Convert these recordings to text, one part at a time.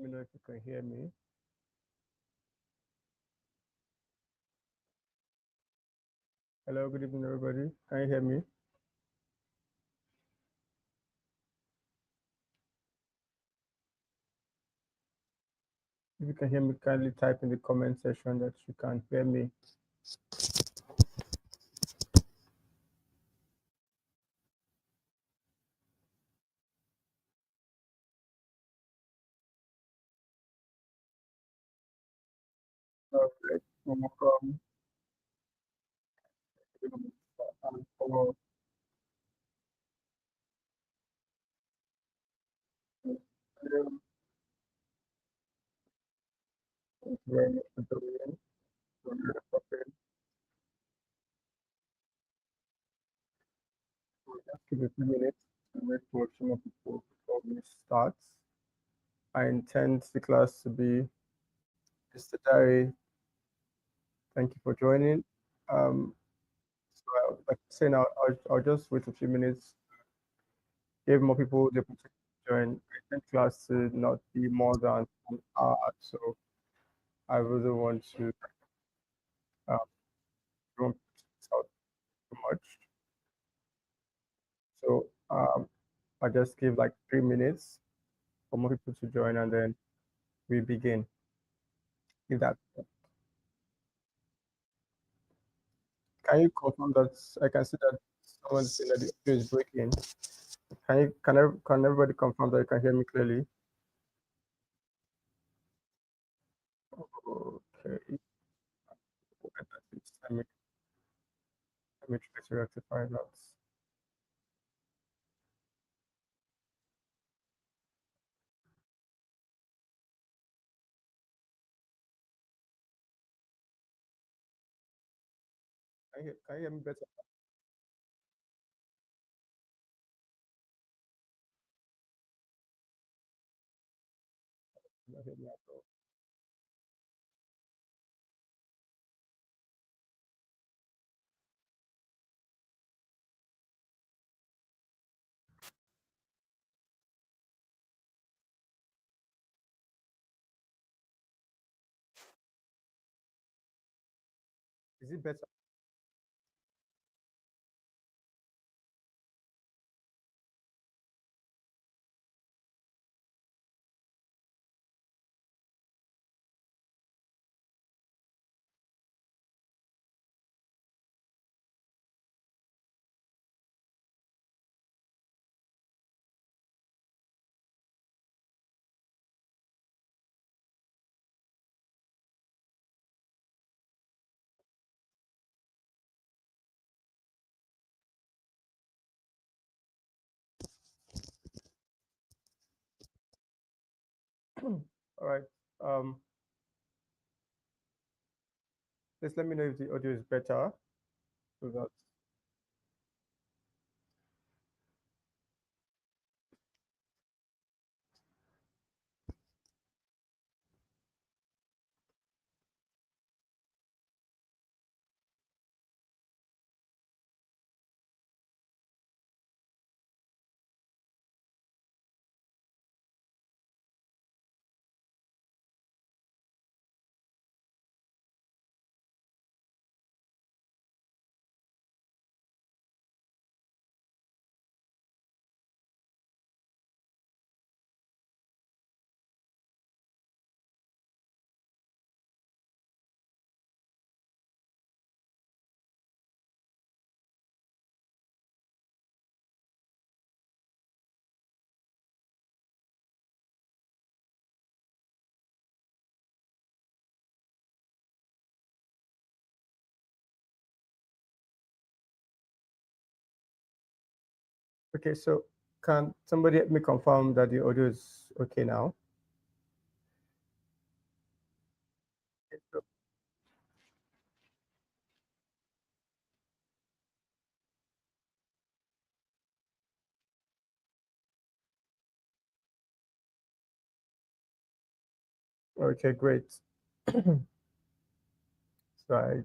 me know if you can hear me. Hello, good evening, everybody. Can you hear me? If you can hear me, kindly type in the comment section that you can hear me. Okay, welcome. And for thank you very much for joining. Okay, so just give it a few minutes to wait for some of people before we start. I intend the class to be Mr. Diary. Thank you for joining. Um, like I say now, I'll just wait a few minutes, give more people the opportunity to join. I intend class to not be more than an hour, so I really want to um, don't push this out too much. So I just give like 3 minutes for more people to join, and then we begin. If that can you confirm that I can see that someone saying that the audio is breaking? Can everybody confirm that you can hear me clearly? Okay. Let me try to rectify that. Can you hear me better? Can you hear me at all? Is it better? All right. Um, just let me know if the audio is better. So that okay. So can somebody help me confirm that the audio is okay now? Okay, great. So I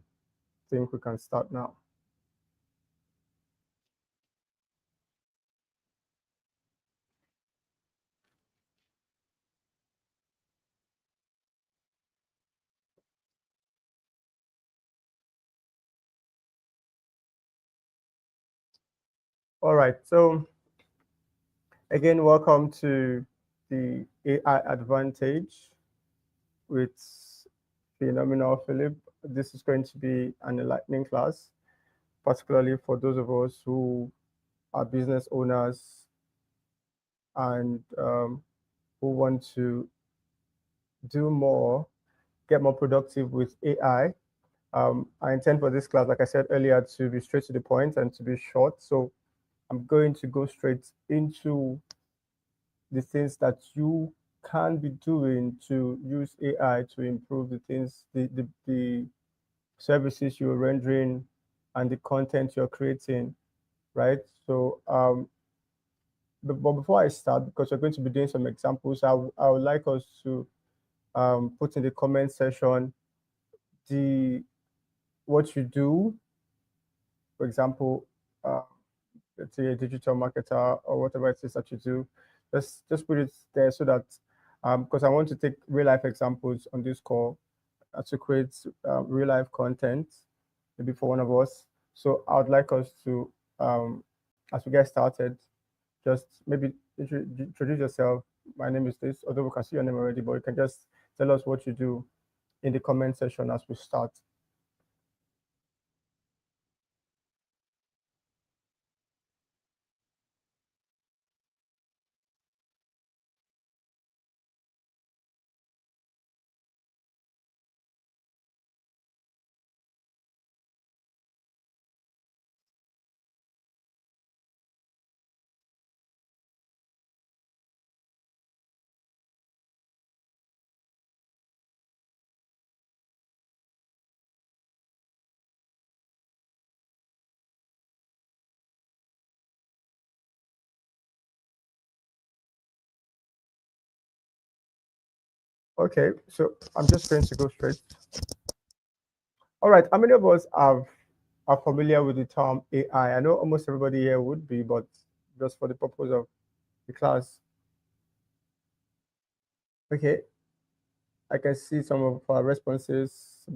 think we can start now. All right. So again, welcome to the AI Advantage with Phenomenal Philip. This is going to be an enlightening class, particularly for those of us who are business owners and who want to do more, get more productive with AI. I intend for this class, like I said earlier, to be straight to the point and to be short. So I'm going to go straight into the things that you can be doing to use AI to improve the things, the services you're rendering and the content you're creating, right? So, but before I start, because we're going to be doing some examples, I would like us to put in the comment section the what you do, for example, uh, let's say a digital marketer or whatever it is that you do, just put it there so that because I want to take real life examples on this call to create real life content, maybe for one of us. So I would like us to, as we get started, just maybe introduce yourself. My name is this, although we can see your name already, but you can just tell us what you do in the comment section as we start. Okay, so I'm just going to go straight. All right, how many of us are familiar with the term AI? I know almost everybody here would be, but just for the purpose of the class, okay, I can see some of our responses.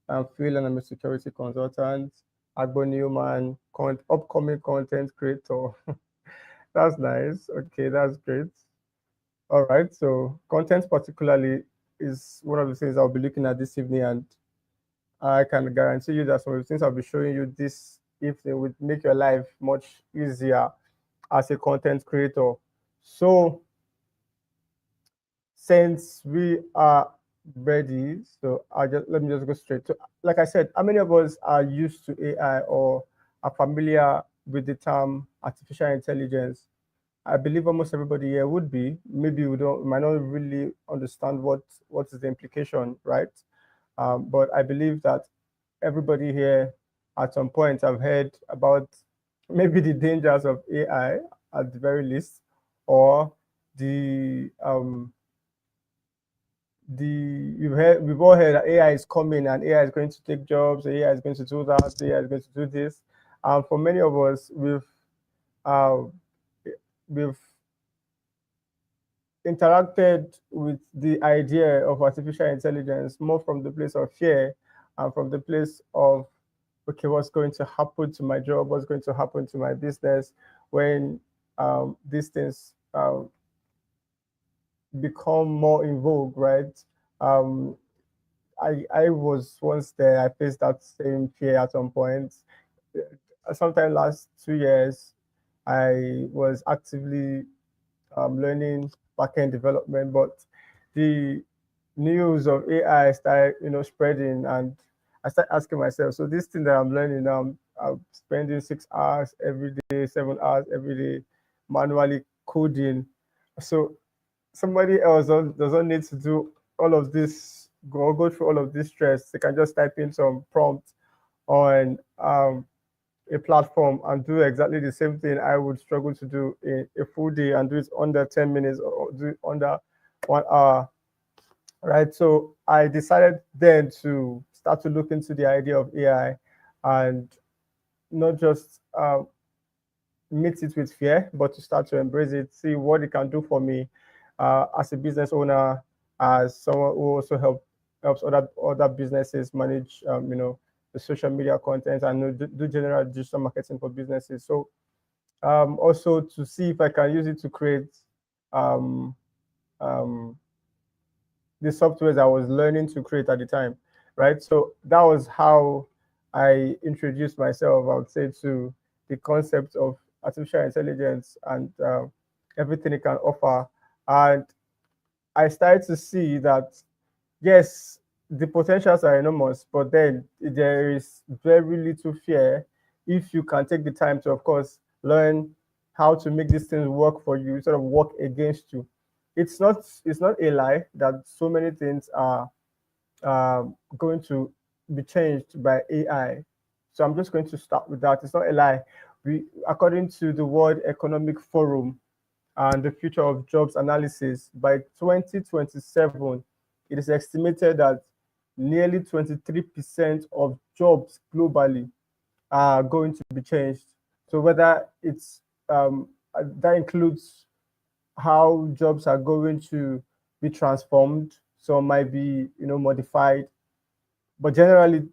I'm Phil and I'm a security consultant. Agbo Newman, upcoming content creator. That's nice. Okay, that's great. All right, so content particularly is one of the things I'll be looking at this evening, and I can guarantee you that some of the things I'll be showing you this evening would make your life much easier as a content creator. So since we are ready, so I just let me just go straight to, like I said, how many of us are used to AI or are familiar with the term artificial intelligence? I believe almost everybody here would be. Maybe we might not really understand what is the implication, right? But I believe that everybody here at some point have heard about maybe the dangers of AI at the very least, or the we've all heard that AI is coming and AI is going to take jobs, AI is going to do that, AI is going to do this. For many of us, uh, we've interacted with the idea of artificial intelligence more from the place of fear and from the place of, okay, what's going to happen to my job, what's going to happen to my business when these things become more in vogue, right? um, I was once there. I faced that same fear at some point. Sometime last 2 years, I was actively learning backend development, but the news of AI started, spreading, and I started asking myself, so this thing that I'm learning now, I'm spending 6 hours every day, 7 hours every day, manually coding. So somebody else doesn't need to do all of this, go through all of this stress. They can just type in some prompt on a platform and do exactly the same thing I would struggle to do in a full day and do it under 10 minutes or do it under 1 hour. Right. So I decided then to start to look into the idea of AI and not just meet it with fear, but to start to embrace it, see what it can do for me as a business owner, as someone who also helps other businesses manage, the social media content and do general digital marketing for businesses. So Also to see if I can use it to create um, um, the softwares I was learning to create at the time, right? So that was how I introduced myself, I would say, to the concept of artificial intelligence and everything it can offer. And I started to see that, yes, the potentials are enormous, but then there is very little fear if you can take the time to, of course, learn how to make these things work for you, sort of work against you. It's not a lie that so many things are going to be changed by AI. So I'm just going to start with that. It's not a lie. According to the World Economic Forum and the Future of Jobs analysis, by 2027, it is estimated that nearly 23% of jobs globally are going to be changed. So whether it's that includes how jobs are going to be transformed, some might be modified, but generally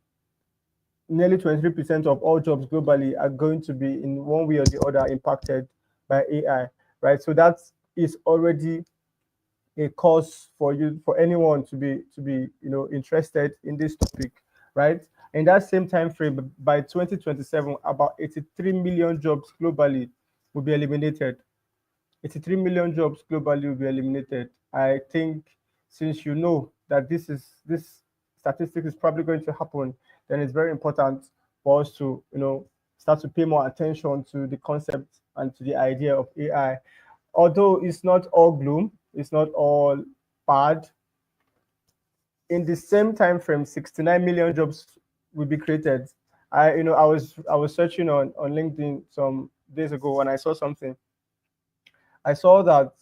nearly 23% of all jobs globally are going to be in one way or the other impacted by AI, right? So that is already a cause for you, for anyone to be interested in this topic, right? In that same time frame, by 2027, about 83 million jobs globally will be eliminated. 83 million jobs globally will be eliminated. I think since you know that this statistic is probably going to happen, then it's very important for us to start to pay more attention to the concept and to the idea of AI. Although it's not all gloom, it's not all bad. In the same time frame, 69 million jobs will be created. I was searching on LinkedIn some days ago and I saw something. I saw that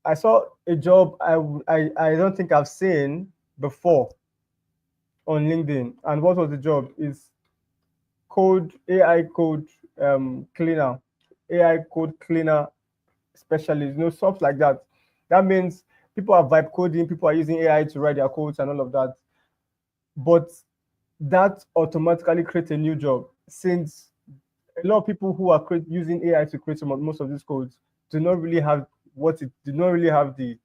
I saw a job I don't think I've seen before on LinkedIn. And what was the job? Is code AI code cleaner, AI code cleaner specialist, stuff like that. That means people are vibe coding, people are using AI to write their codes and all of that. But that automatically creates a new job, since a lot of people who are using AI to create most of these codes do not really have the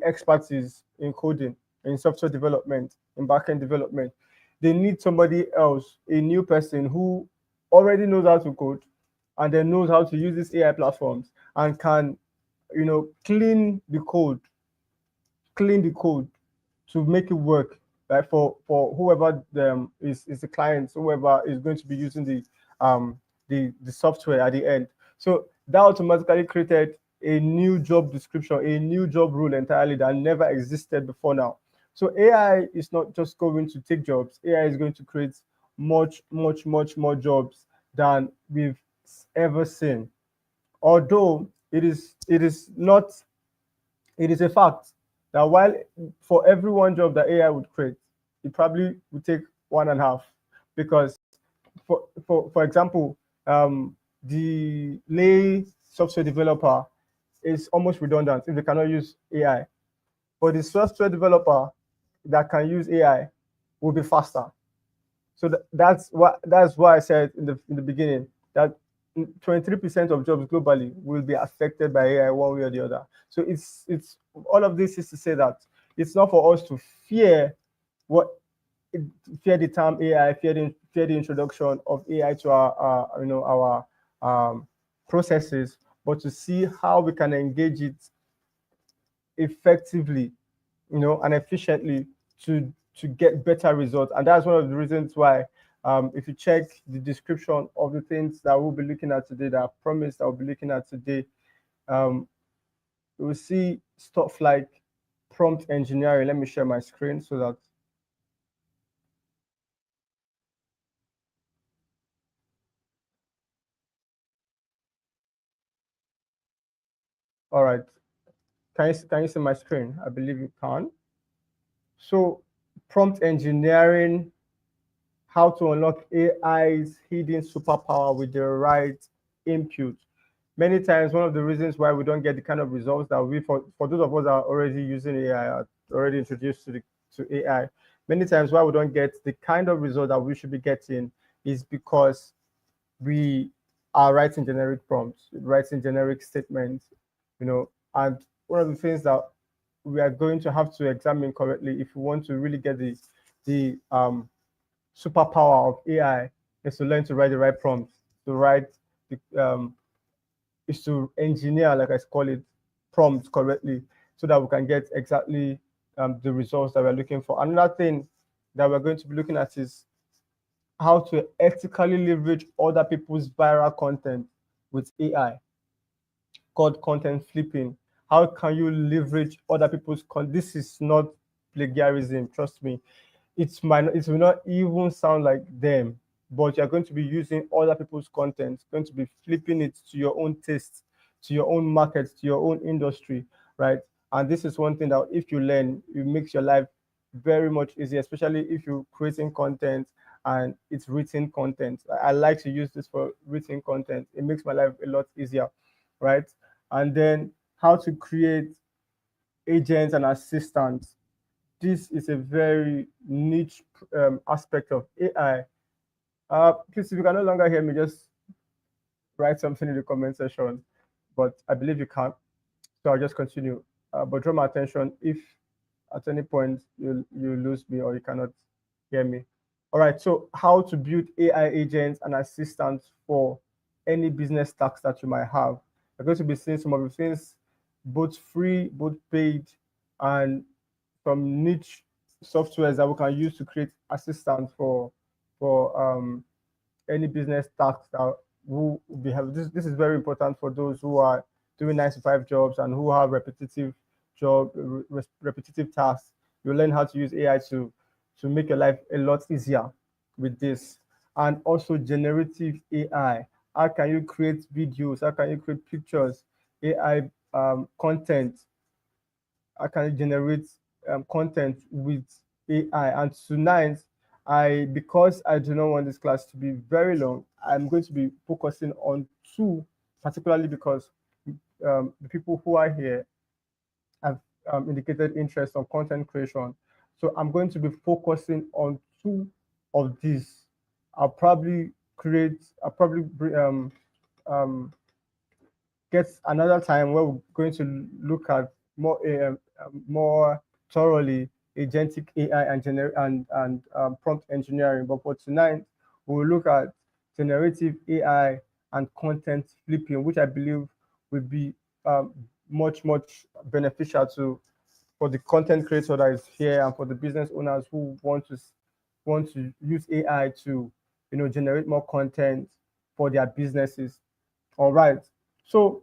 expertise in coding, in software development, in backend development. They need somebody else, a new person who already knows how to code and then knows how to use these AI platforms and can, clean the code, to make it work, right? For whoever is the client, whoever is going to be using the software at the end. So that automatically created a new job description, a new job role entirely that never existed before now. So AI is not just going to take jobs. AI is going to create much, much, much more jobs than we've ever seen. Although it is not it is a fact that while for every one job that AI would create, it probably would take one and a half, because for example, the lay software developer is almost redundant if they cannot use AI. But the software developer that can use AI will be faster. So that's why I said in the beginning that 23% of jobs globally will be affected by AI one way or the other. So it's all of this is to say that it's not for us to fear what fear the term AI, fear the introduction of AI to our processes, but to see how we can engage it effectively, and efficiently to get better results. And that's one of the reasons why, if you check the description of the things that we'll be looking at today, that I promised I'll be looking at today, um, you will see stuff like prompt engineering. Let me share my screen so that. All right. Can you see my screen? I believe you can. So prompt engineering, how to unlock AI's hidden superpower with the right input. Many times, one of the reasons why we don't get the kind of results that for those of us that are already using AI, are already introduced to AI, many times why we don't get the kind of result that we should be getting is because we are writing generic prompts, writing generic statements, and one of the things that we are going to have to examine correctly if we want to really get the superpower of AI is to learn to write the right prompts, to write the is to engineer, like I call it, prompts correctly, so that we can get exactly the results that we're looking for. Another thing that we're going to be looking at is how to ethically leverage other people's viral content with AI, called content flipping. How can you leverage other people's content? This is not plagiarism, trust me. It will not even sound like them, but you're going to be using other people's content, going to be flipping it to your own taste, to your own market, to your own industry, right? And this is one thing that if you learn, it makes your life very much easier, especially if you're creating content and it's written content. I like to use this for written content. It makes my life a lot easier, right? And then how to create agents and assistants. This is a very niche aspect of AI. Please, if you can no longer hear me, just write something in the comment section. But I believe you can, so I'll just continue. But draw my attention if at any point you lose me or you cannot hear me. All right. So how to build AI agents and assistants for any business tasks that you might have. We're going to be seeing some of the things, both free, both paid, and some niche softwares that we can use to create assistants for any business tasks that who we have. This is very important for those who are doing 9 to 5 jobs and who have repetitive tasks. You learn how to use AI to make your life a lot easier with this. And also generative AI. How can you create videos? How can you create pictures? AI content. How can you generate content with AI? And tonight, because I do not want this class to be very long, I'm going to be focusing on two, particularly because the people who are here have indicated interest on content creation. So I'm going to be focusing on two of these. I'll probably um, get another time where we're going to look at more thoroughly agentic AI and prompt engineering. But for tonight, we'll look at generative AI and content flipping, which I believe will be um, much beneficial to for the content creator that is here and for the business owners who want to use AI to generate more content for their businesses. All right. So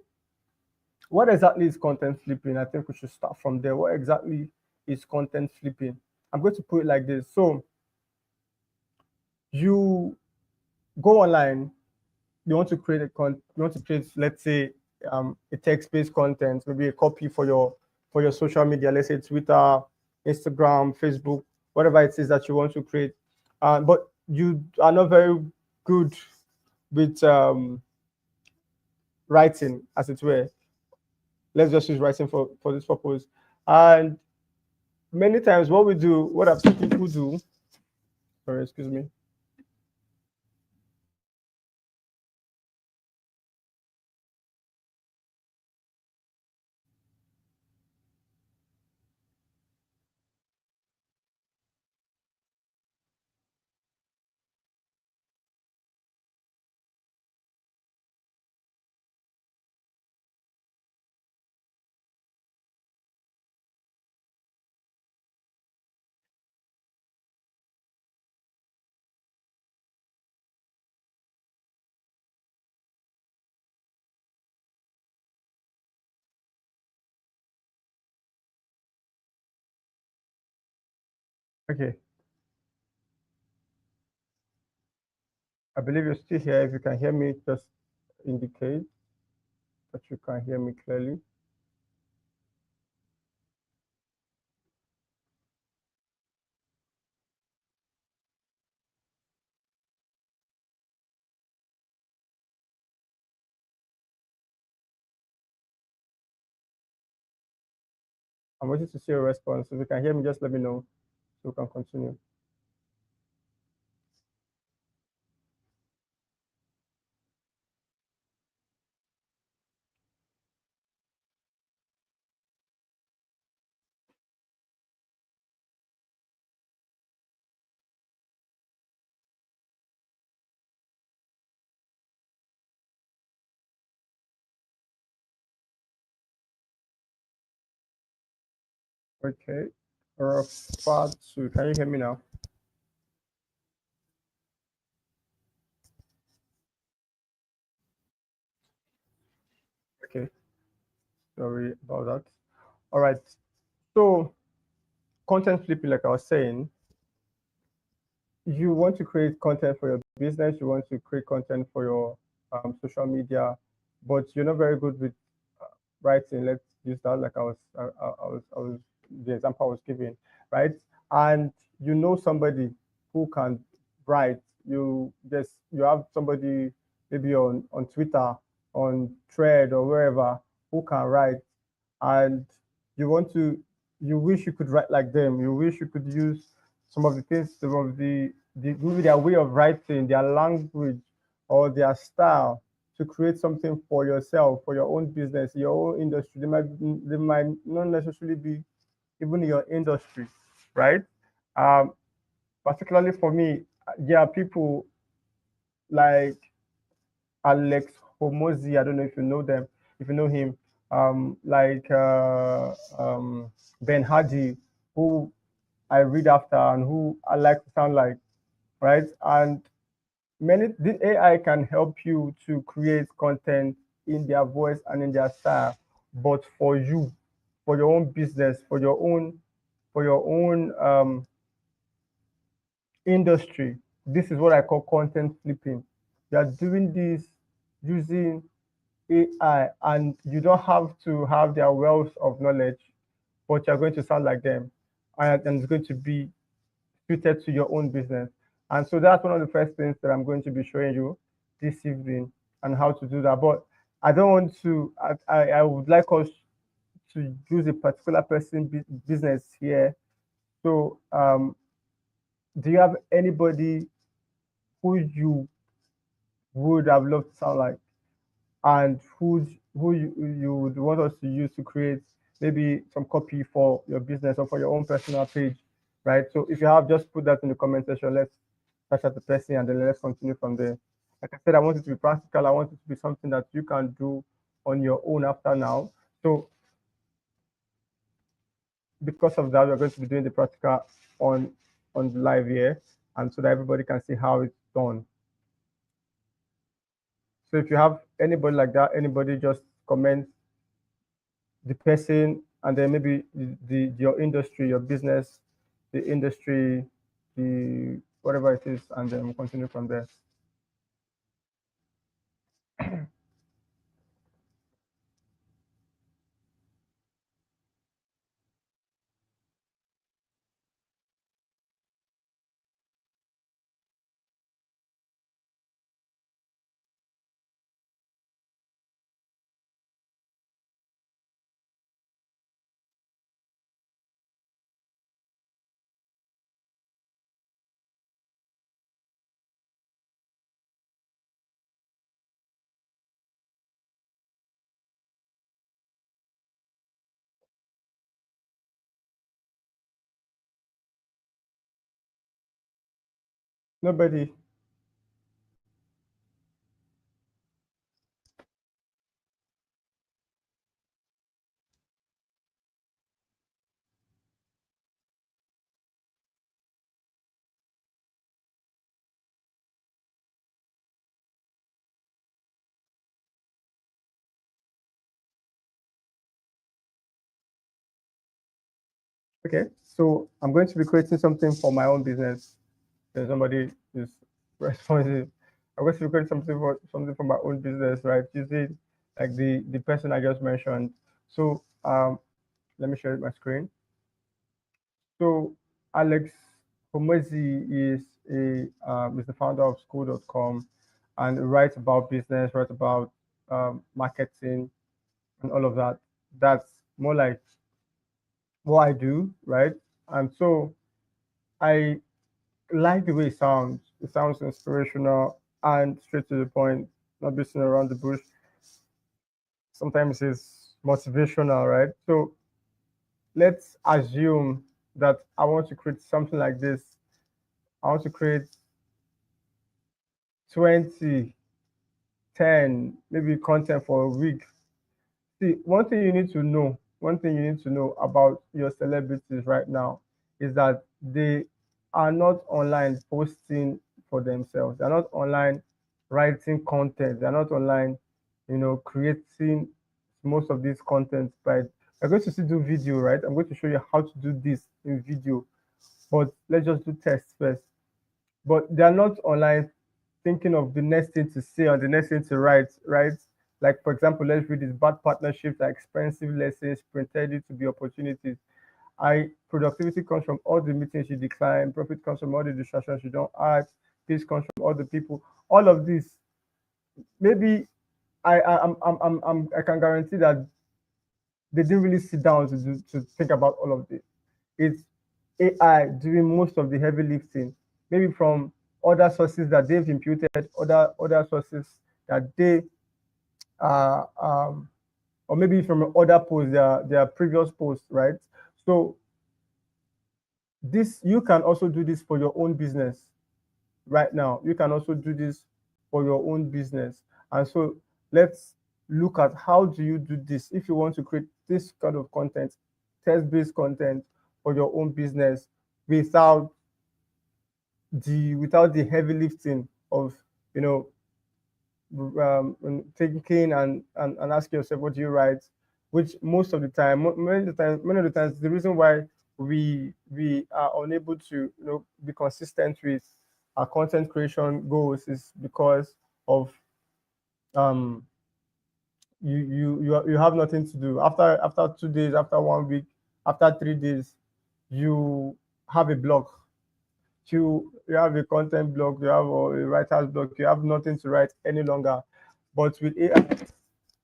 what exactly is content flipping? I think we should start from there. What exactly is content flipping? I'm going to put it like this. So you go online, you want to create, let's say, a text-based content, maybe a copy for your social media, let's say Twitter, Instagram, Facebook, whatever it is that you want to create. But you are not very good with writing, as it were. Let's just use writing for this purpose. And many times what I've seen people do, sorry, excuse me. Okay, I believe you're still here. If you can hear me, just indicate that you can hear me clearly. I'm waiting to see a response. If you can hear me, just let me know so we can continue. Okay. Rafatu, can you hear me now? Okay. Sorry about that. All right. So content flipping, like I was saying, you want to create content for your business, you want to create content for your social media, but you're not very good with writing. Let's use that, like I was the example I was giving, right? And you know somebody who can write. You have somebody maybe on Twitter, on Thread or wherever who can write, and you want to you wish you could write like them. You wish you could use some of the things, some of the maybe their way of writing, their language or their style to create something for yourself, for your own business, your own industry. They might not necessarily be even in your industry, right? Um, Particularly for me, there are people like Alex Homozi. I don't know if you know them, if you know him, like Ben Hadi, who I read after and who I like to sound like, right? And the AI can help you to create content in their voice and in their style, but for you, for your own business, for your own industry, this is what I call content flipping. You are doing this using AI, and you don't have to have their wealth of knowledge, but you're going to sound like them, and it's going to be suited to your own business. And so that's one of the first things that I'm going to be showing you this evening and how to do that. But I don't want to, I would like us to use a particular person business here. So do you have anybody who you would have loved to sound like and who you would want us to use to create maybe some copy for your business or for your own personal page, right? So if you have, just put that in the comment section. Let's search out the person and then let's continue from there. Like I said, I want it to be practical. I want it to be something that you can do on your own after now. So because of that, we're going to be doing the practical on on the live here, and so that everybody can see how it's done. So if you have anybody like that, anybody, just comment the person and then maybe your industry, your business, the industry, the whatever it is, and then we'll continue from there. Nobody. Okay, so I'm going to be creating something for my own business. Then somebody is responsive. I'm going to be creating something for my own business, right? Using like the person I just mentioned. So let me share my screen. So Alex Homezi is the founder of school.com and writes about business, writes about marketing and all of that. That's more like what I do, right? And so I like the way it sounds. It sounds inspirational and straight to the point, not beating around the bush. Sometimes it's motivational, right? So let's assume that I want to create something like this. I want to create 20, 10, maybe content for a week. See, one thing you need to know one thing you need to know about your celebrities right now is that they are not online posting for themselves. They're not online writing content. They're not online, creating most of these content. But we're going to still do video, right? I'm going to show you how to do this in video. But let's just do tests first. But they are not online thinking of the next thing to say or the next thing to write, right? Like, for example, let's read this: bad partnerships are expensive lessons pretending to be opportunities. I Productivity comes from all the meetings you decline, profit comes from all the distractions you don't add, peace comes from all the people. All of this, maybe I can guarantee that they didn't really sit down to think about all of this. It's AI doing most of the heavy lifting, maybe from other sources that they've imputed, other sources that they or maybe from other posts, their previous posts, right? So this you can also do this for your own business right now. You can also do this for your own business. And so let's look at how do you do this if you want to create this kind of content, test-based content for your own business without the heavy lifting of you know thinking and asking yourself what do you write, which most of the time, many of the times, the reason why we are unable to be consistent with our content creation goals is because of um you have nothing to do after 2 days, after 1 week, after 3 days, you have a block. You have a content block, you have a writer's block, you have nothing to write any longer. But with AI,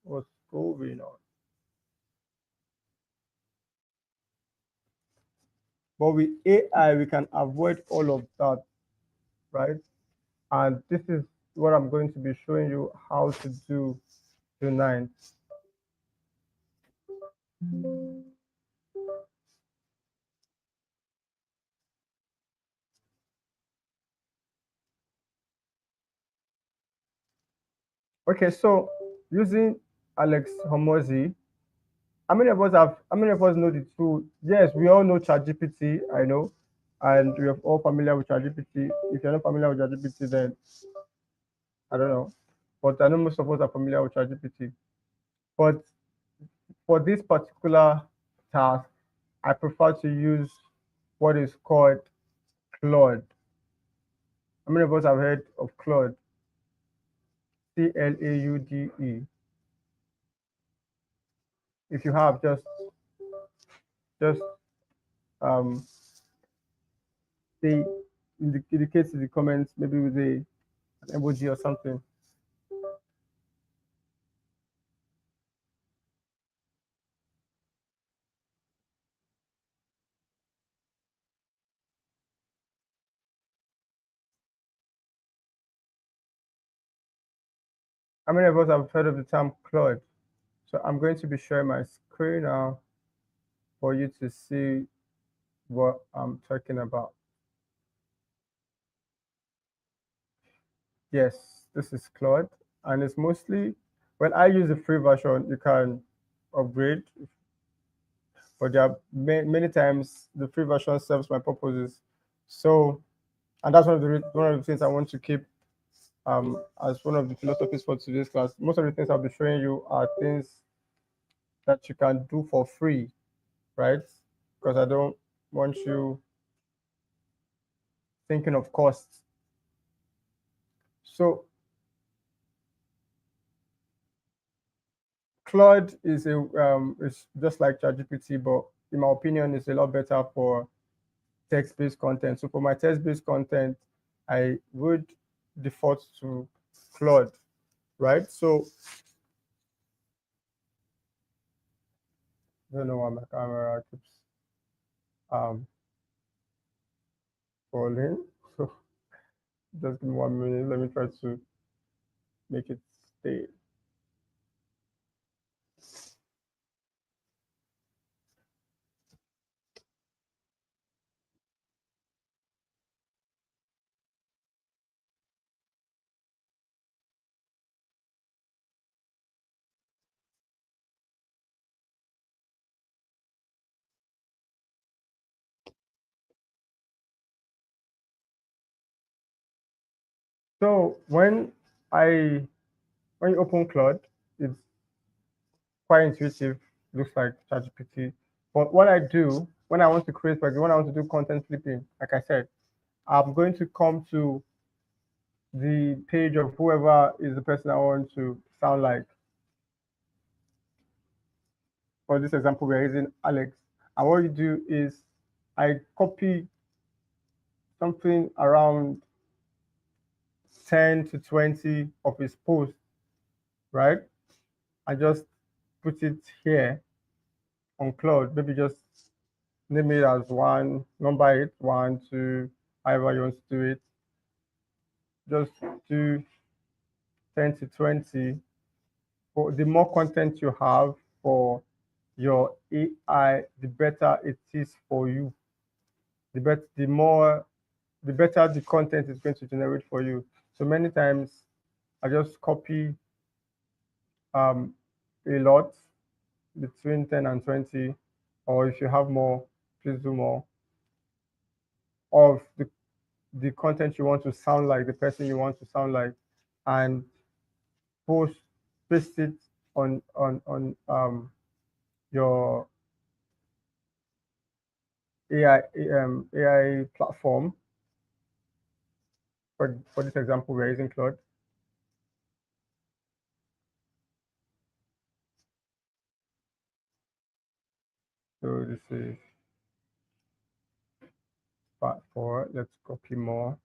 what's going on? But with AI, we can avoid all of that, right? And this is what I'm going to be showing you how to do tonight. Okay, so using Alex Homozy, how many of us know the tool? Yes, we all know ChatGPT, I know, and we are all familiar with ChatGPT. If you're not familiar with ChatGPT, then I don't know. But I know most of us are familiar with ChatGPT. But for this particular task, I prefer to use what is called Claude. How many of us have heard of Claude? Claude. If you have, just um say indicate in the comments, maybe with an emoji or something. How many of us have heard of the term Claude? So I'm going to be sharing my screen now for you to see what I'm talking about. Yes, this is Claude, and it's mostly when I use the free version, you can upgrade, but there are many times the free version serves my purposes. So, and that's one of the things I want to keep as one of the philosophies for today's class. Most of the things I'll be showing you are things that you can do for free, right? Because I don't want you thinking of costs. So Claude is just like ChatGPT, but in my opinion, it's a lot better for text-based content. So for my text-based content, I would default to Claude, right? So I don't know why my camera keeps um falling. So just give me 1 minute. Let me try to make it stay. So when you open Claude, it's quite intuitive, looks like ChatGPT. But what I do when I want to create, for example, when I want to do content flipping, like I said, I'm going to come to the page of whoever is the person I want to sound like. For this example, we're using Alex. And what you do is I copy something around 10 to 20 of his posts, right? I just put it here on Claude. Maybe just name it as one, number it, 1, 2, however you want to do it. Just do 10 to 20. For the more content you have for your AI, the better it is for you. The better the content is going to generate for you. So many times I just copy a lot between 10 and 20, or if you have more, please do more of the content you want to sound like, the person you want to sound like, and post paste it on your AI platform. For this example, we're using Claude. So this is part 4. Let's copy more.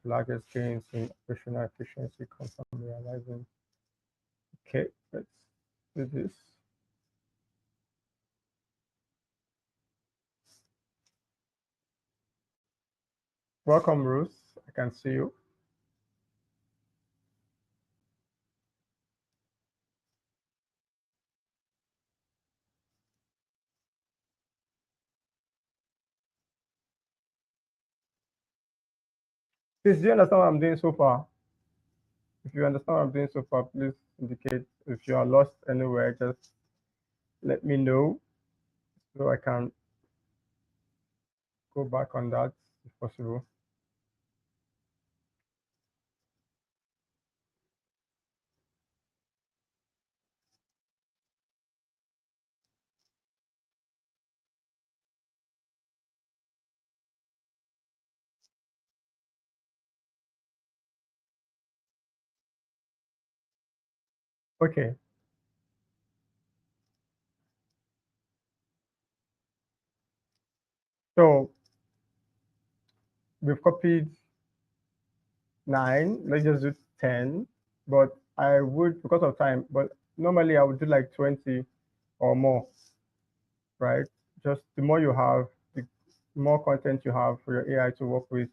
Largest gains in operational efficiency come from realizing. Okay, let's do this. Welcome, Ruth. I can see you. Please, do you understand what I'm doing so far? If you understand what I'm doing so far, please indicate. If you are lost anywhere, just let me know so I can go back on that if possible. Okay. So we've copied 9. Let's just do 10. But I would, because of time, but normally I would do like 20 or more, right? Just the more you have, the more content you have for your AI to work with,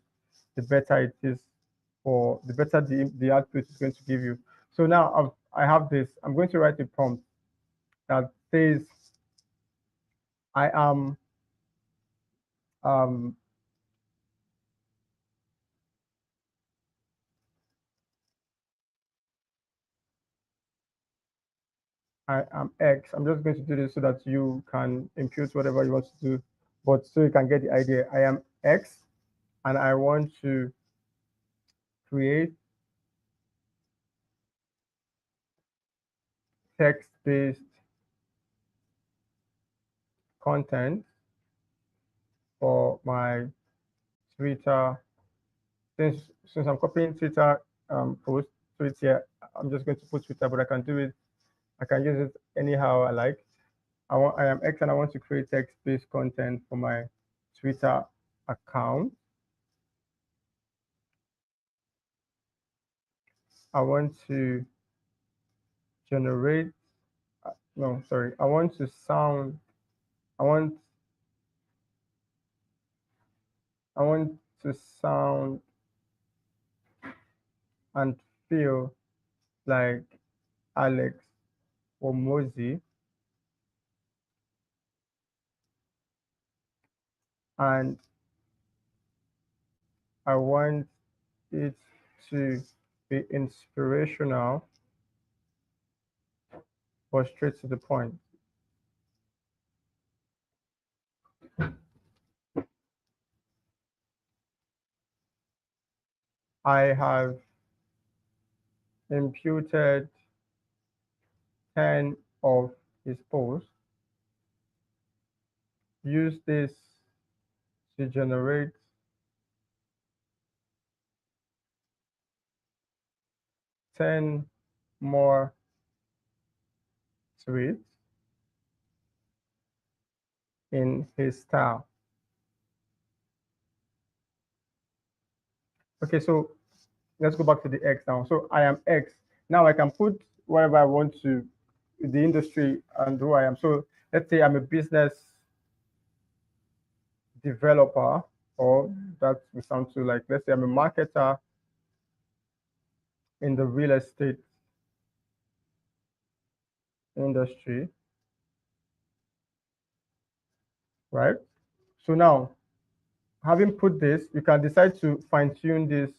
the better it is for the better the output is going to give you. So now I have this. I'm going to write a prompt that says I am um, I am X. I'm just going to do this so that you can impute whatever you want to do, but so you can get the idea. I am X, and I want to create text-based content for my Twitter. Since I'm copying Twitter post, so it's here. I'm just going to put Twitter, but I can do it. I can use it anyhow I like. I am X, and I want to create text-based content for my Twitter account. I want to generate. No, sorry. I want to sound. I want. I want to sound and feel like Alex or Mosey, and I want it to be inspirational but straight to the point. I have imputed 10 of his posts. Use this to generate 10 more tweets in his style. Okay, so let's go back to the X now. So I am X. Now I can put whatever I want to the industry and who I am. So let's say I'm a business developer, or that will sound too like, let's say I'm a marketer in the real estate industry, right? So now, having put this, you can decide to fine tune this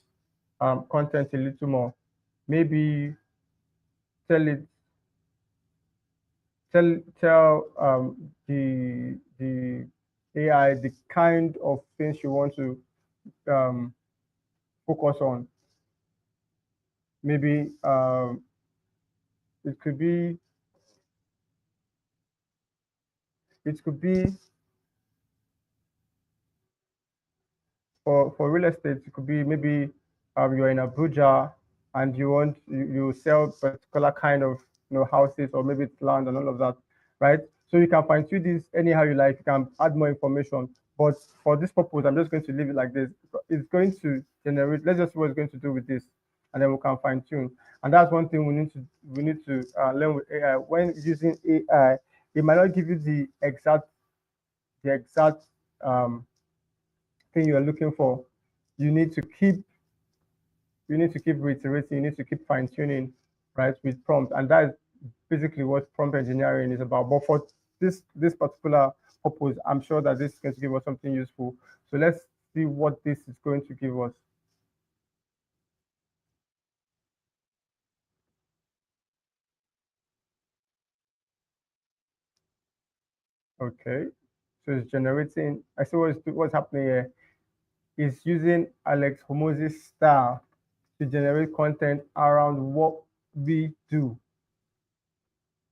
content a little more. Maybe tell it, tell the AI the kind of things you want to focus on. Maybe it could be it could be for real estate. It could be maybe you're in Abuja and you sell particular kind of houses, or maybe it's land and all of that, right? So you can fine tune this anyhow you like. You can add more information, but for this purpose, I'm just going to leave it like this. It's going to generate. Let's just see what it's going to do with this, and then we can fine tune. And that's one thing we need to learn with AI. When using AI, it might not give you the exact thing you're looking for. You need to keep reiterating. You need to keep fine tuning, right, with prompt, and that is basically what prompt engineering is about. But for this particular purpose, I'm sure that this is going to give us something useful. So let's see what this is going to give us. Okay, so it's generating. I see what's happening here. It's using Alex Hormozzi's style to generate content around what we do,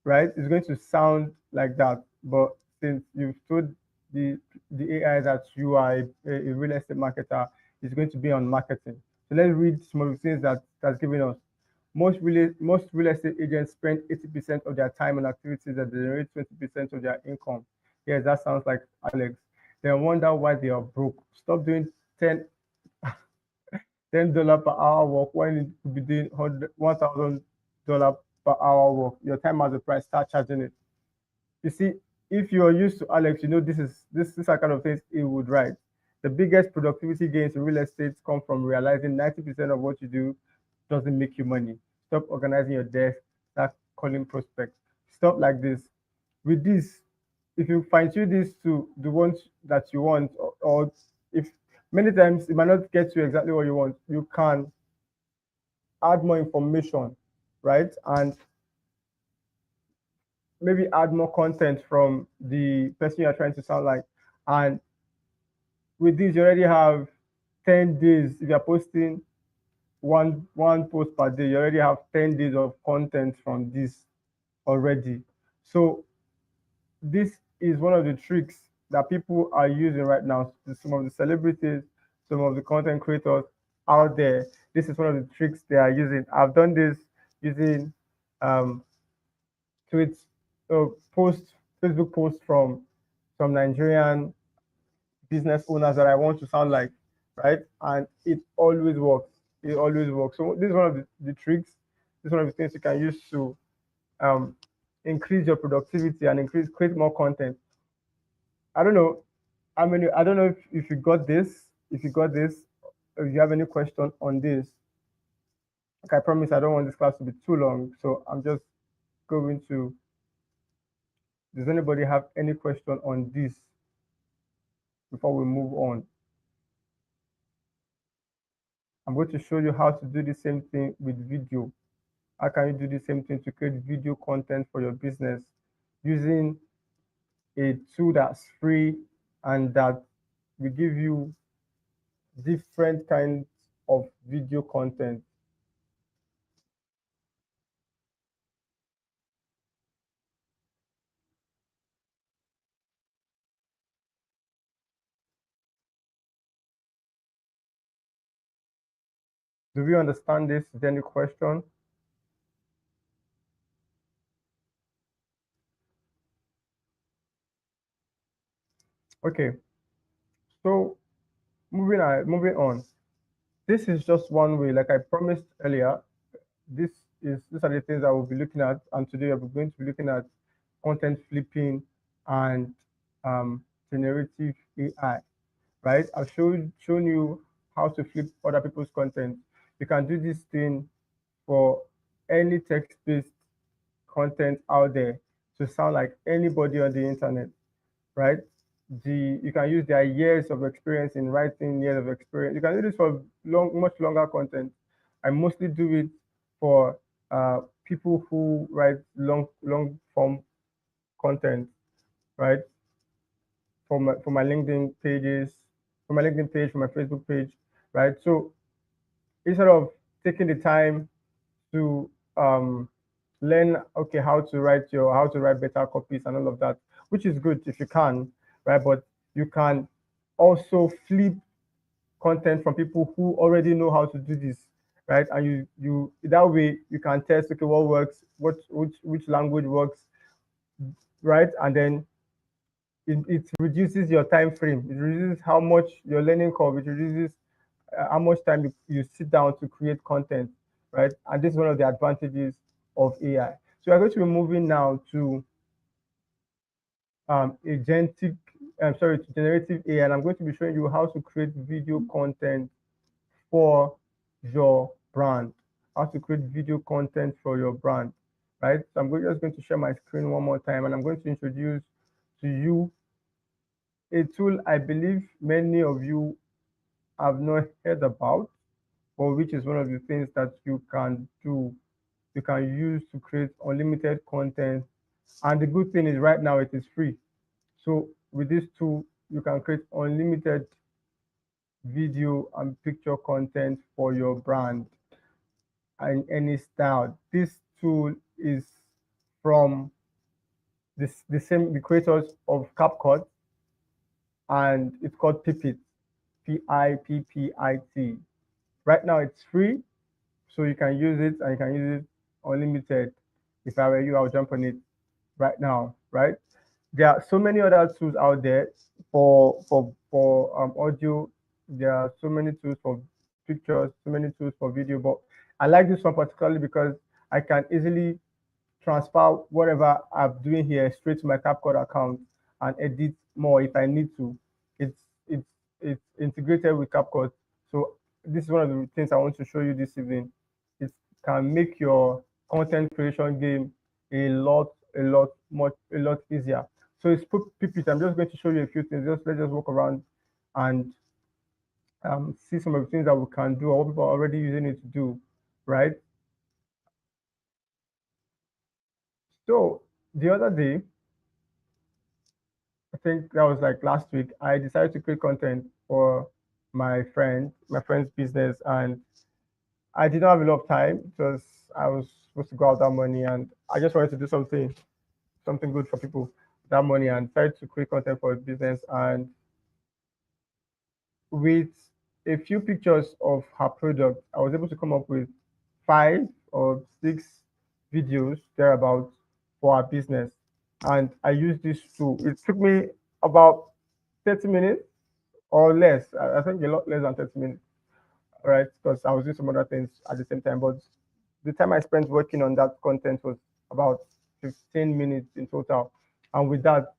right? It's going to sound like that, but since you've told the AI that you are a real estate marketer, it's going to be on marketing. So let's read some of the things that's given us. Most real estate agents spend 80% of their time on activities that generate 20% of their income. Yes, that sounds like Alex. They wonder why they are broke. Stop doing 10 $10 per hour work when it could be doing $1,000 per hour work. Your time has a price, start charging it. You see, if you're used to Alex, you know this are kind of things he would write. The biggest productivity gains in real estate come from realizing 90% of what you do doesn't make you money. Stop organizing your desk, start calling prospects. Stop like this. With this, if you fine tune this to the ones that you want, or if many times it might not get you exactly what you want, you can add more information, right? And maybe add more content from the person you're trying to sound like. And with this, you already have 10 days. If you're posting one post per day, you already have 10 days of content from this already. So this is one of the tricks that people are using right now. Some of the celebrities, some of the content creators out there, this is one of the tricks they are using. I've done this using tweets, Facebook posts from some Nigerian business owners that I want to sound like, right? And it always works. It always works. So this is one of the tricks. This is one of the things you can use to um, increase your productivity and create more content. I don't know. I don't know if you got this. If you got this, or if you have any question on this. Like I promise, I don't want this class to be too long. So I'm just going to. Does anybody have any question on this before we move on? I'm going to show you how to do the same thing with video. How can you do the same thing to create video content for your business using a tool that's free and that will give you different kinds of video content. Do we understand this? Is there any question? Okay, so moving on. This is just one way, like I promised earlier. These are the things I will be looking at, and today we're going to be looking at content flipping and generative AI. Right? I've shown you how to flip other people's content. You can do this thing for any text-based content out there to sound like anybody on the internet, right? You can use their years of experience in writing, years of experience. You can do this for much longer content. I mostly do it for people who write long form content, right? For my LinkedIn pages, for my LinkedIn page, for my Facebook page, right? So instead of taking the time to learn, okay, how to write better copies and all of that, which is good if you can, right? But you can also flip content from people who already know how to do this, right? And you that way you can test, okay, what works, which language works, right? And then it reduces your time frame. It reduces how much your learning curve. It reduces how much time you sit down to create content, right? And this is one of the advantages of AI. So we're going to be moving now to to generative AI, and I'm going to be showing you how to create video content for your brand. How to create video content for your brand, right? So just going to share my screen one more time, and I'm going to introduce to you a tool I believe many of you have not heard about, or which is one of the things that you can do. You can use to create unlimited content. And the good thing is right now it is free. So with this tool, you can create unlimited video and picture content for your brand in any style. This tool is from the creators of CapCut, and it's called Pipit, Pippit. Right now it's free, so you can use it, and you can use it unlimited. If I were you, I'll jump on it right now, right? There are so many other tools out there for audio. There are so many tools for pictures, so many tools for video, but I like this one particularly because I can easily transfer whatever I'm doing here straight to my CapCut account and edit more if I need to. It's it's it's integrated with CapCut. So this is one of the things I want to show you this evening. It can make your content creation game a lot easier. So it's Pipit. I'm just going to show you a few things. Let's just walk around and see some of the things that we can do or what people are already using it to do, right? So the other day, I think that was like last week, I decided to create content for my friend's business, and I did not have a lot of time because I was supposed to go out that money, and I just wanted to do something good for people with that money, and tried to create content for his business. And with a few pictures of her product, I was able to come up with 5 or 6 videos thereabouts for our business. And I used this tool. It took me about 30 minutes or less. I think a lot less than 30 minutes, right? Because I was doing some other things at the same time. But the time I spent working on that content was about 15 minutes in total. And with that,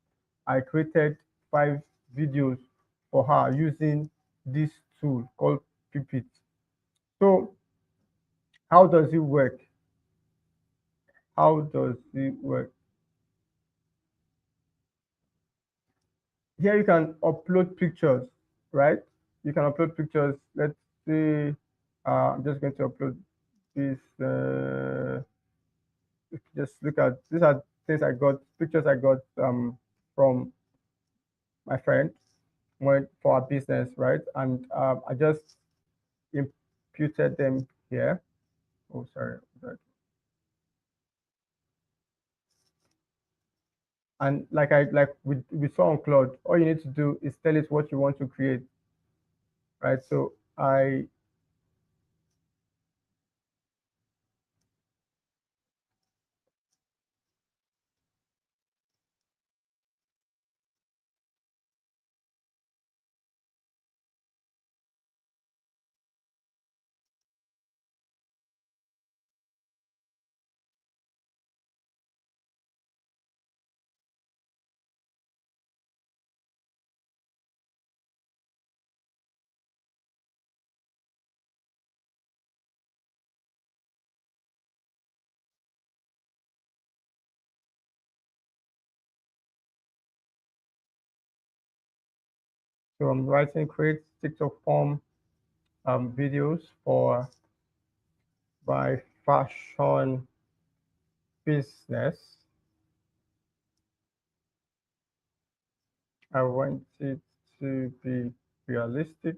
I created 5 videos for her using this tool called Pipit. So how does it work? How does it work? Here you can upload pictures, right? You can upload pictures. Let's say I'm just going to upload this. Just look at these are things I got, pictures I got from my friend went for our business, right? And I just imputed them here. Oh, sorry. And like we saw on Claude, all you need to do is tell it what you want to create, right? So I'm writing create TikTok form videos for by fashion business. I want it to be realistic.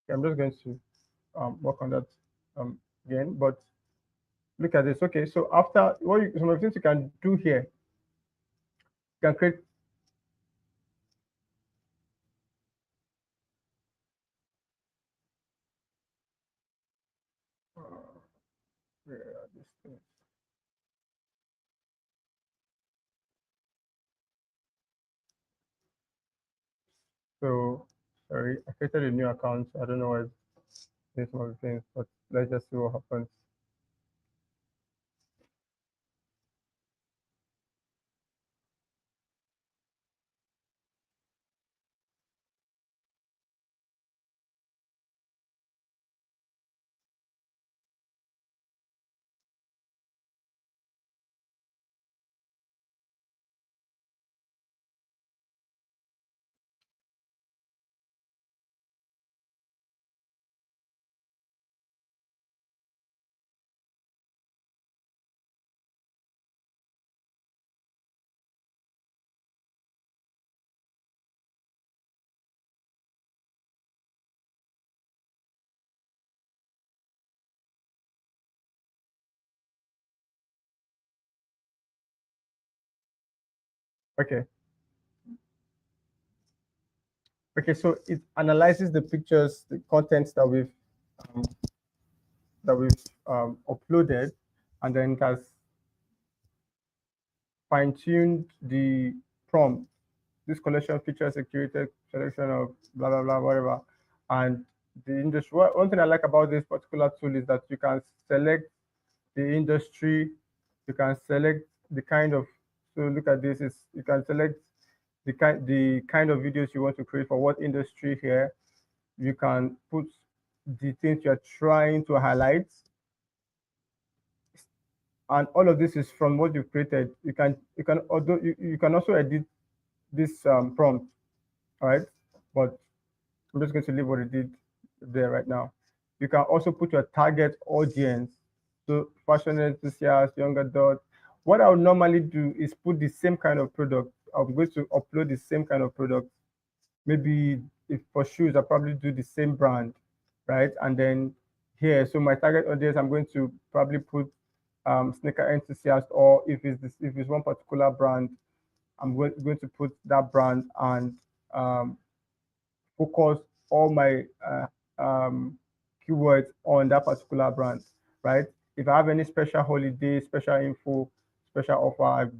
I'm just going to work on that again, but look at this. Okay, so after some of the things you can do here, you can create. Where are these things? So sorry, I created a new account. I don't know why it's doing some of the things, but let's just see what happens. Okay. Okay, so it analyzes the pictures, the contents um, that we've uploaded, and then it has fine-tuned the prompt. This collection features a curated selection of blah blah blah whatever, and the industry. One thing I like about this particular tool is that you can select the industry, you can select the kind of. So look at this. Is you can select the kind of videos you want to create for what industry here. You can put the things you're trying to highlight, and all of this is from what you've created. You can also edit this prompt, all right? But I'm just going to leave what it did there right now. You can also put your target audience, so fashion enthusiasts, young adults. What I would normally do is put the same kind of product. I'm going to upload the same kind of product. Maybe if for shoes, I probably do the same brand, right? And then here, so my target audience, I'm going to probably put sneaker enthusiast, or if it's one particular brand, I'm going to put that brand and um, focus all my keywords on that particular brand, right? If I have any special holiday, special info, special offer,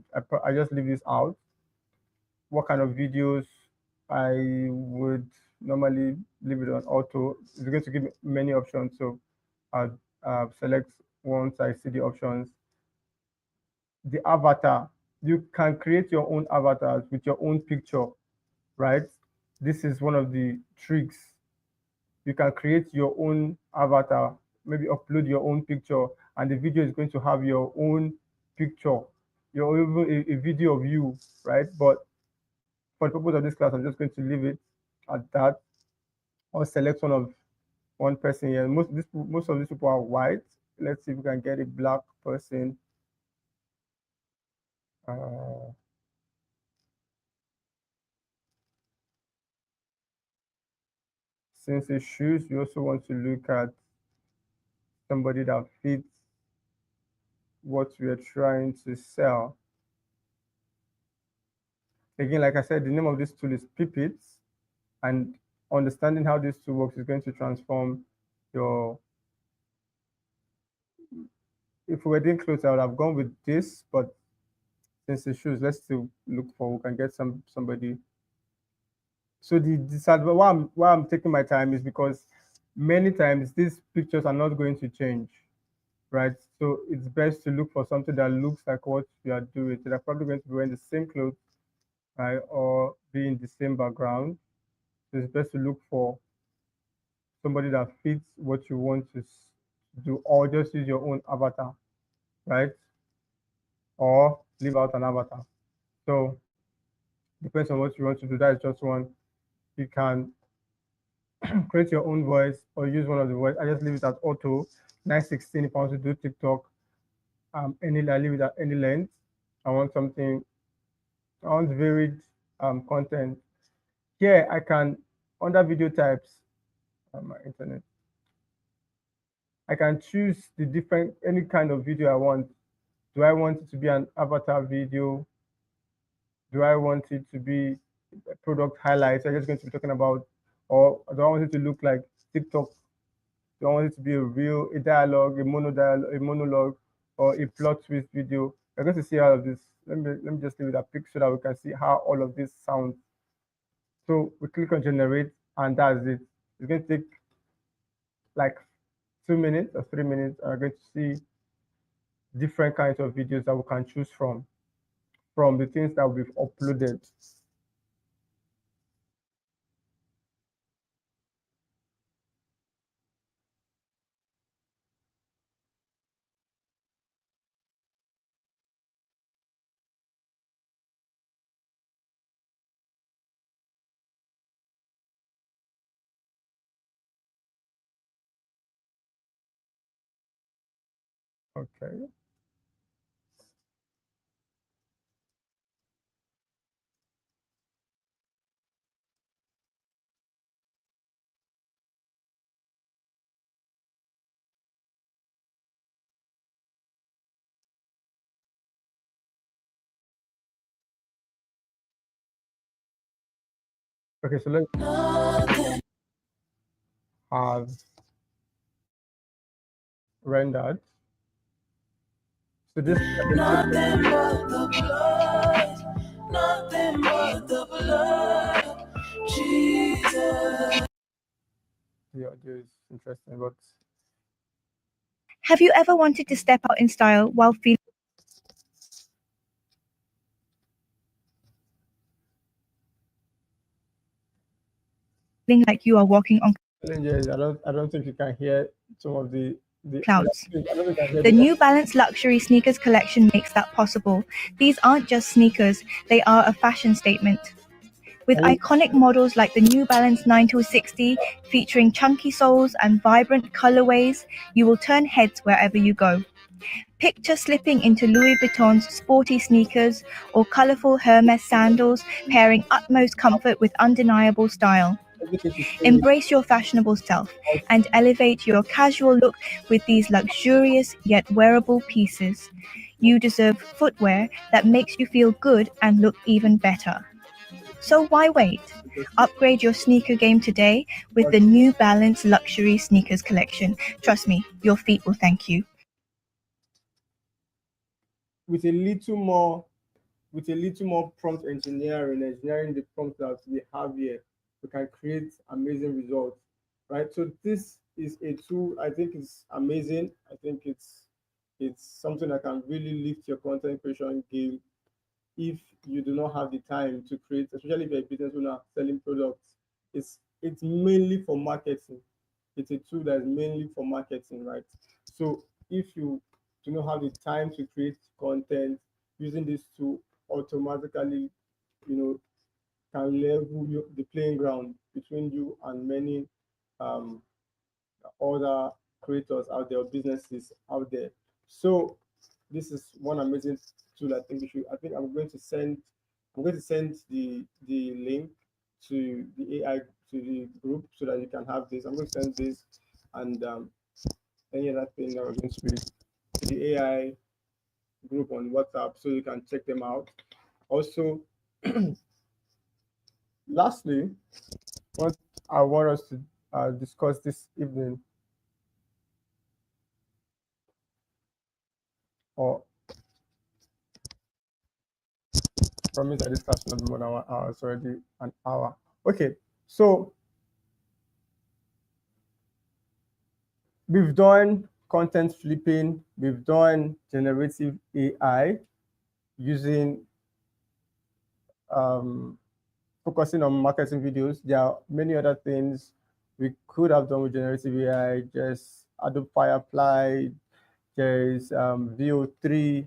I just leave this out. What kind of videos I would normally leave it on auto. It's going to give me many options, so I'll select once I see the options. The avatar, you can create your own avatars with your own picture, right? This is one of the tricks. You can create your own avatar, maybe upload your own picture, and the video is going to have your own picture, your even a video of you, right? But for the purpose of this class, I'm just going to leave it at that, or select one person here. Most of these people are white. Let's see if we can get a black person. Since it's shoes, we also want to look at somebody that fits what we are trying to sell. Again, like I said, the name of this tool is Pipit, and understanding how this tool works is going to transform your. If we were doing clothes, I would have gone with this, but since it's shoes, let's still look for, we can get somebody. So the disadvantage, why I'm taking my time is because many times these pictures are not going to change, right? So it's best to look for something that looks like what you are doing. So they're probably going to be wearing the same clothes, right, or be in the same background. So it's best to look for somebody that fits what you want to do, or just use your own avatar, right? Or leave out an avatar. So depends on what you want to do. That is just one. You can create your own voice or use one of the voice. I just leave it at auto 916. If I want to do TikTok, I leave it at any length. I want varied content. Here I can, under video types, my internet, I can choose the different, any kind of video I want. Do I want it to be an avatar video? Do I want it to be product highlights? I'm just going to be talking about, or do I want it to look like TikTok? Do I want it to be a dialogue, a monologue, or a plot twist video? We're going to see all of this. Let me just leave it a picture so that we can see how all of this sounds. So we click on generate, and that's it. It's going to take like 2 minutes or 3 minutes, and we're going to see different kinds of videos that we can choose from the things that we've uploaded. Okay. Okay, so let's have rendered. So this nothing but the blood, nothing but the blood, Jesus. The audio is interesting, but have you ever wanted to step out in style while feeling like you are walking on challenges? I don't think you can hear some of the clouds? I don't think I hear The New Balance luxury sneakers collection makes that possible. These aren't just sneakers, they are a fashion statement. With iconic models like the New Balance 9260 featuring chunky soles and vibrant colorways, you will turn heads wherever you go. Picture slipping into Louis Vuitton's sporty sneakers or colorful Hermes sandals, pairing utmost comfort with undeniable style. Embrace your fashionable self and elevate your casual look with these luxurious yet wearable pieces. You deserve footwear that makes you feel good and look even better. So why wait? Upgrade your sneaker game today with the New Balance luxury sneakers collection. Trust me, your feet will thank you. with a little more prompt engineering the prompts that we have here, we can create amazing results, right? So this is a tool. I think it's amazing. I think it's something that can really lift your content creation game if you do not have the time to create, especially if you're a business owner selling products. It's mainly for marketing. It's a tool that is mainly for marketing, right? So if you do not have the time to create content, using this tool automatically, can can level the playing ground between you and many other creators out there, or businesses out there. So this is one amazing tool. I think I'm going to send the link to the AI, to the group, so that you can have this. I'm going to send this, and any other thing that we're going to be to the AI group on WhatsApp, so you can check them out. Also, lastly, what I want us to discuss this evening, or promise that this class will not be more than 1 hour. It's already an hour. Okay, so we've done content flipping, we've done generative AI using focusing on marketing videos. There are many other things we could have done with generative AI, just Adobe Firefly, there's VO3,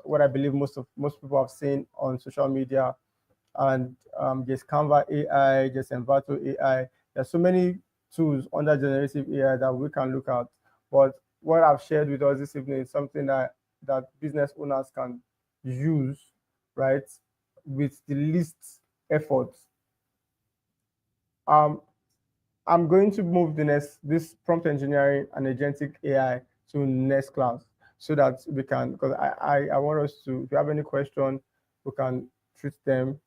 what I believe most people have seen on social media, and there's Canva AI, there's Envato AI. There's so many tools under generative AI that we can look at. But what I've shared with us this evening is something that business owners can use, right, with the least effort. I'm going to move this prompt engineering and agentic AI to next class, so that we can, because I want us to, if you have any question, we can treat them,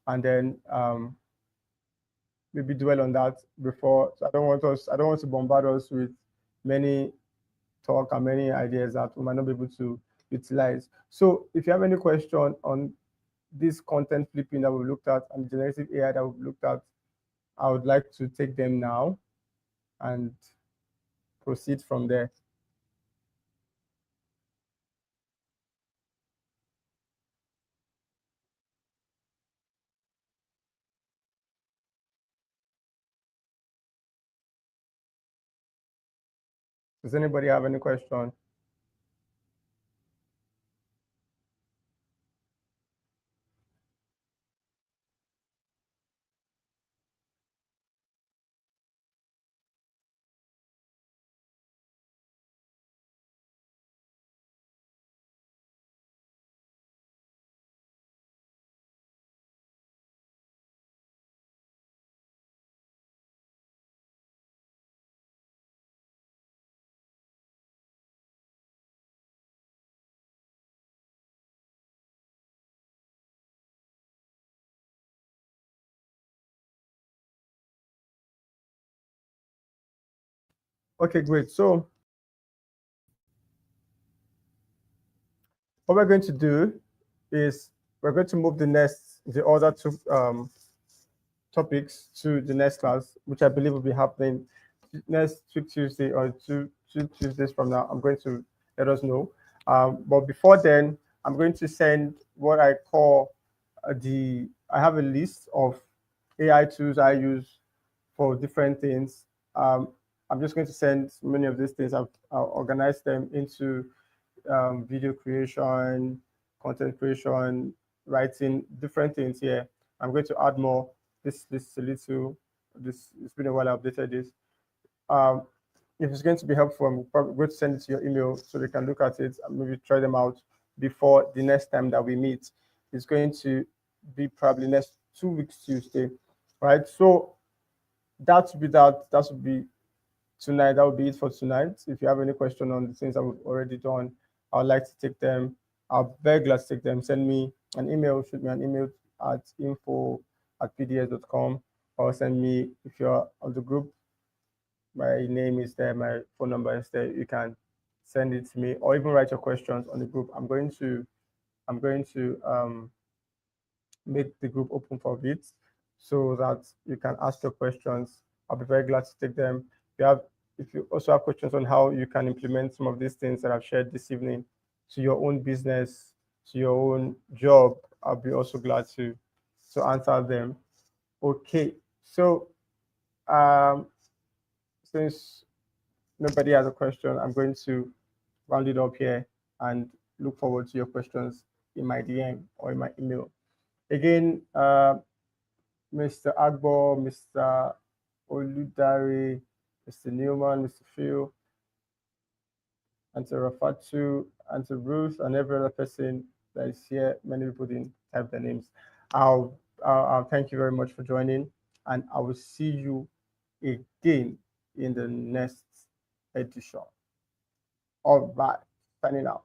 and then maybe dwell on that before. So I don't want to bombard us with many talk and many ideas that we might not be able to utilize. So if you have any question on this content flipping that we've looked at and generative AI that we've looked at, I would like to take them now and proceed from there. Does anybody have any question? Okay, great. So what we're going to do is we're going to move the other two topics to the next class, which I believe will be happening next week Tuesday, or two Tuesdays from now. I'm going to let us know. But before then, I'm going to send what I call I have a list of AI tools I use for different things. I'm just going to send many of these things. I'll organize them into video creation, content creation, writing, different things here. I'm going to add more. This is a little, it's been a while I updated this. If it's going to be helpful, I'm probably going to send it to your email so they can look at it and maybe try them out before the next time that we meet. It's going to be probably next 2 weeks Tuesday, right? So that would be tonight. That would be it for tonight. If you have any question on the things that we've already done, I would like to take them. I'll very glad to take them. Send me an email, shoot me an email at info@pds.com, or send me, if you're on the group, my name is there, my phone number is there. You can send it to me, or even write your questions on the group. I'm going to make the group open for it, so that you can ask your questions. I'll be very glad to take them. If you also have questions on how you can implement some of these things that I've shared this evening to your own business, to your own job, I'll be also glad to answer them. Okay, so since nobody has a question, I'm going to round it up here and look forward to your questions in my DM or in my email. Again, Mr. Agbo, Mr. Oludare, Mr. Newman, Mr. Phil, Auntie Rafatu, Auntie Ruth, and every other person that is here. Many people didn't type their names. I'll thank you very much for joining, and I will see you again in the next edition. All right, signing out.